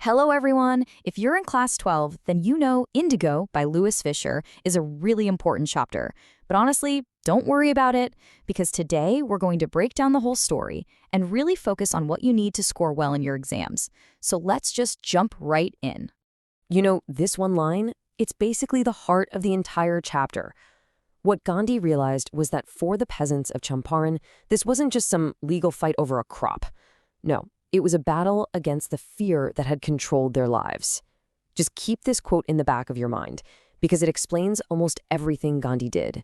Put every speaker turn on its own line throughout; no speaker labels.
Hello, everyone. If you're in class 12, then you know Indigo by Lewis Fisher is a really important chapter. But honestly, don't worry about it, because today we're going to break down the whole story and really focus on what you need to score well in your exams. So let's just jump right in.
You know, this one line, it's basically the heart of the entire chapter. What Gandhi realized was that for the peasants of Champaran, this wasn't just some legal fight over a crop. No, it was a battle against the fear that had controlled their lives. Just keep this quote in the back of your mind, because it explains almost everything Gandhi did.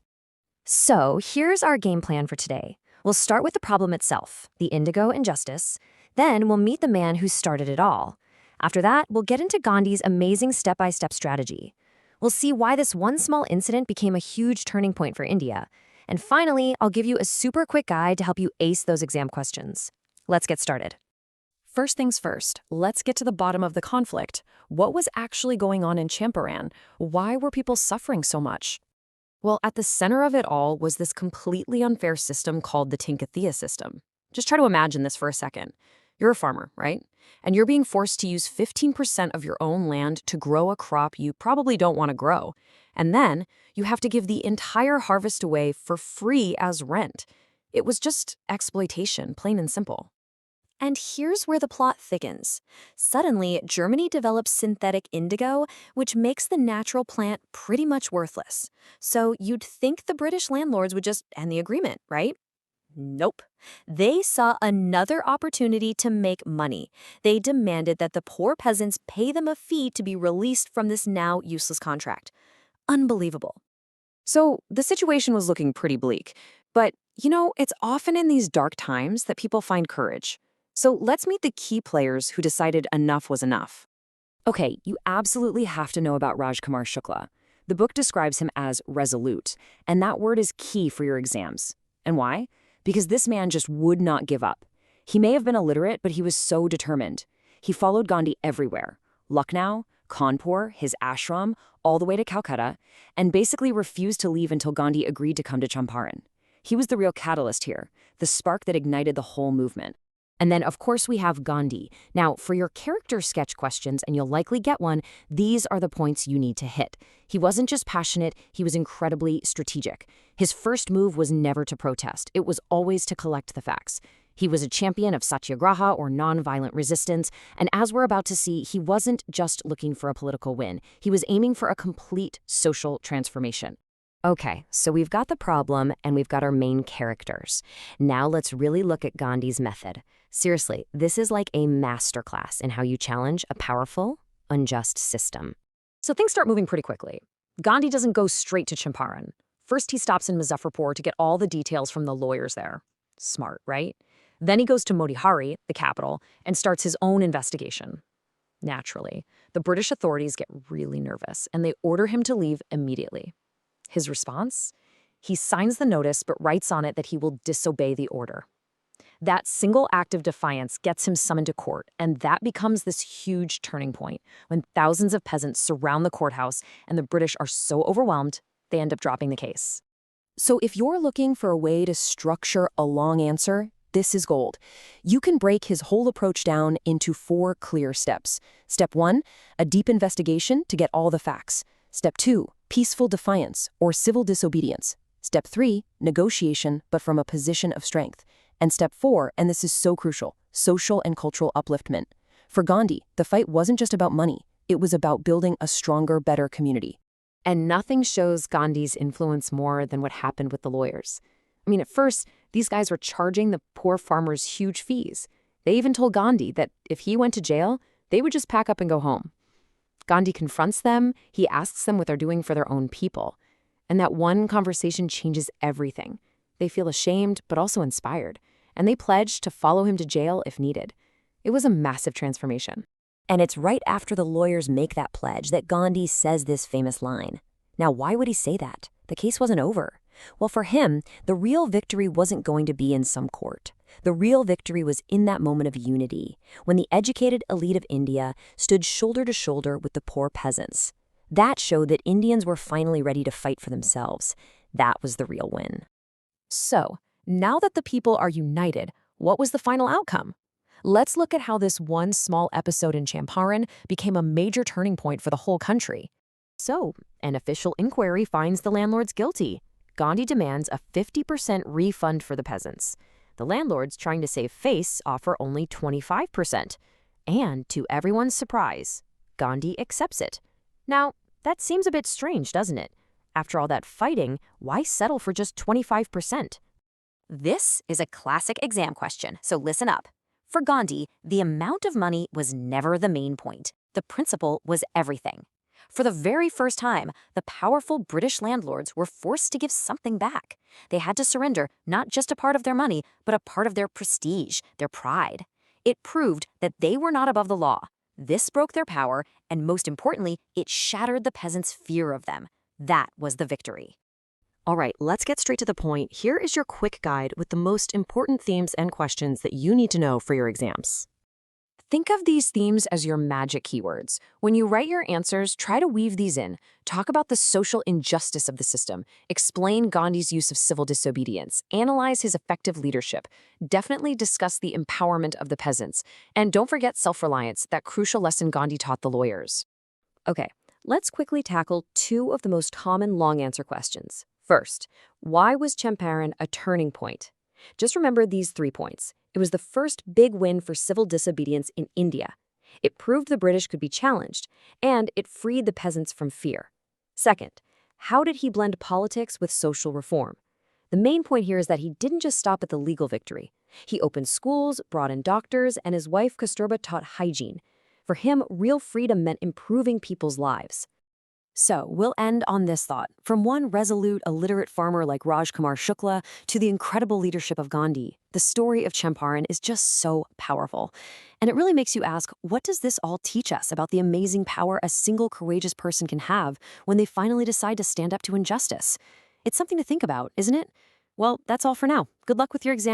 So here's our game plan for today. We'll start with the problem itself, the indigo injustice. Then we'll meet the man who started it all. After that, we'll get into Gandhi's amazing step-by-step strategy. We'll see why this one small incident became a huge turning point for India. And finally, I'll give you a super quick guide to help you ace those exam questions. Let's get started.
First things first, let's get to the bottom of the conflict. What was actually going on in Champaran? Why were people suffering so much? Well, at the center of it all was this completely unfair system called the Tinkathia system. Just try to imagine this for a second. You're a farmer, right? And you're being forced to use 15% of your own land to grow a crop you probably don't want to grow. And then you have to give the entire harvest away for free as rent. It was just exploitation, plain and simple.
And here's where the plot thickens. Suddenly, Germany develops synthetic indigo, which makes the natural plant pretty much worthless. So you'd think the British landlords would just end the agreement, right? Nope. They saw another opportunity to make money. They demanded that the poor peasants pay them a fee to be released from this now useless contract. Unbelievable.
So the situation was looking pretty bleak. But, you know, it's often in these dark times that people find courage. So let's meet the key players who decided enough was enough. Okay, you absolutely have to know about Rajkumar Shukla. The book describes him as resolute, and that word is key for your exams. And why? Because this man just would not give up. He may have been illiterate, but he was so determined. He followed Gandhi everywhere. Lucknow, Kanpur, his ashram, all the way to Calcutta, and basically refused to leave until Gandhi agreed to come to Champaran. He was the real catalyst here, the spark that ignited the whole movement. And then, of course, we have Gandhi. Now, for your character sketch questions, and you'll likely get one, these are the points you need to hit. He wasn't just passionate, he was incredibly strategic. His first move was never to protest. It was always to collect the facts. He was a champion of satyagraha, or nonviolent resistance, and as we're about to see, he wasn't just looking for a political win. He was aiming for a complete social transformation. Okay, so we've got the problem, and we've got our main characters. Now let's really look at Gandhi's method. Seriously, this is like a masterclass in how you challenge a powerful, unjust system. So things start moving pretty quickly. Gandhi doesn't go straight to Champaran. First, he stops in Muzaffarpur to get all the details from the lawyers there. Smart, right? Then he goes to Motihari, the capital, and starts his own investigation. Naturally, the British authorities get really nervous, and they order him to leave immediately. His response? He signs the notice but writes on it that he will disobey the order. That single act of defiance gets him summoned to court, and that becomes this huge turning point when thousands of peasants surround the courthouse and the British are so overwhelmed, they end up dropping the case. So if you're looking for a way to structure a long answer, this is gold. You can break his whole approach down into 4 clear steps. Step 1, a deep investigation to get all the facts. Step 2, peaceful defiance or civil disobedience. Step 3, negotiation, but from a position of strength. And step 4, and this is so crucial, social and cultural upliftment. For Gandhi, the fight wasn't just about money. It was about building a stronger, better community. And nothing shows Gandhi's influence more than what happened with the lawyers. I mean, at first, these guys were charging the poor farmers huge fees. They even told Gandhi that if he went to jail, they would just pack up and go home. Gandhi confronts them. He asks them what they're doing for their own people. And that one conversation changes everything. They feel ashamed, but also inspired. And they pledge to follow him to jail if needed. It was a massive transformation.
And it's right after the lawyers make that pledge that Gandhi says this famous line. Now, why would he say that? The case wasn't over. Well, for him, the real victory wasn't going to be in some court. The real victory was in that moment of unity, when the educated elite of India stood shoulder to shoulder with the poor peasants. That showed that Indians were finally ready to fight for themselves. That was the real win.
So, now that the people are united, what was the final outcome? Let's look at how this one small episode in Champaran became a major turning point for the whole country. So, an official inquiry finds the landlords guilty. Gandhi demands a 50% refund for the peasants. The landlords, trying to save face, offer only 25%. And to everyone's surprise, Gandhi accepts it. Now, that seems a bit strange, doesn't it? After all that fighting, why settle for just 25%?
This is a classic exam question, so listen up. For Gandhi, the amount of money was never the main point. The principle was everything. For the very first time, the powerful British landlords were forced to give something back. They had to surrender not just a part of their money, but a part of their prestige, their pride. It proved that they were not above the law. This broke their power, and most importantly, it shattered the peasants' fear of them. That was the victory.
All right, let's get straight to the point. Here is your quick guide with the most important themes and questions that you need to know for your exams.
Think of these themes as your magic keywords. When you write your answers, try to weave these in. Talk about the social injustice of the system. Explain Gandhi's use of civil disobedience. Analyze his effective leadership. Definitely discuss the empowerment of the peasants. And don't forget self-reliance, that crucial lesson Gandhi taught the lawyers. Okay, let's quickly tackle two of the most common long answer questions. First, why was Champaran a turning point? Just remember these 3 points. It was the first big win for civil disobedience in India. It proved the British could be challenged, and it freed the peasants from fear. Second, how did he blend politics with social reform? The main point here is that he didn't just stop at the legal victory. He opened schools, brought in doctors, and his wife Kasturba taught hygiene. For him, real freedom meant improving people's lives. So, we'll end on this thought. From one resolute, illiterate farmer like Raj Kumar Shukla to the incredible leadership of Gandhi, the story of Champaran is just so powerful. And it really makes you ask, what does this all teach us about the amazing power a single courageous person can have when they finally decide to stand up to injustice? It's something to think about, isn't it? Well, that's all for now. Good luck with your exam.